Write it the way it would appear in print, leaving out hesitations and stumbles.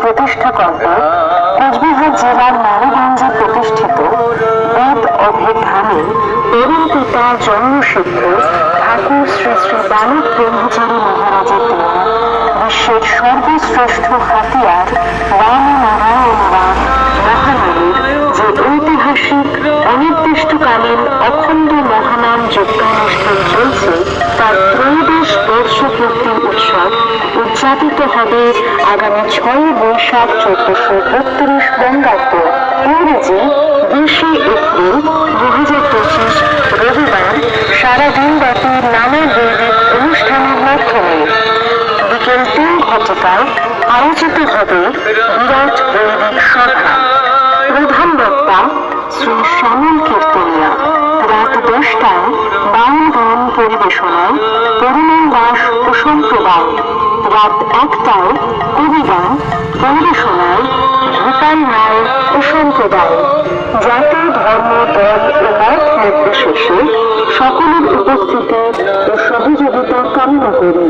প্রতিষ্ঠাকর্তা কোচবিহার জেলার নারায়ণগঞ্জে প্রতিষ্ঠিত বেদ অভেধানে তরুণ পিতা জন্মসিদ্ধ ঠাকুর শ্রী শ্রী বালক ব্রহ্মচারী মহারাজের দেওয়া বিশ্বের সর্বশ্রেষ্ঠ হাতিয়ার রাম নারায়ণ রাম মহানামের যে ঐতিহাসিক অনির্দিষ্টকালীন অখণ্ড মহানাম যজ্ঞানুষ্ঠান চলছে তার ত্রয়োদশ বর্ষপূর্তি উৎসব উদযাপিত হবে আগামী 6 বৈশাখ 1432 বঙ্গাব্দ ইংরেজি 20 এপ্রিল 2025 রবিবার সারাদিন ব্যাপী নানা বৈদিক অনুষ্ঠানের মাধ্যমে বিকেল 3 ঘটিকায় আয়োজিত হবে বিরাট বৈদিক সভা। প্রধান বক্তা শ্রী শ্যামল কীর্তনিয়া। রাত 10টায় বাউল গান পরিবেশনায় পরিমল দাস ও সম্প্রদায়। রাত 1টায় কবিগান পরিবেশনায় ভূপাল রায় ও সম্প্রদায়। জাতি ধর্ম দল ও মত নির্বিশেষে সকলের উপস্থিতি ও সহযোগিতা কামনা করি।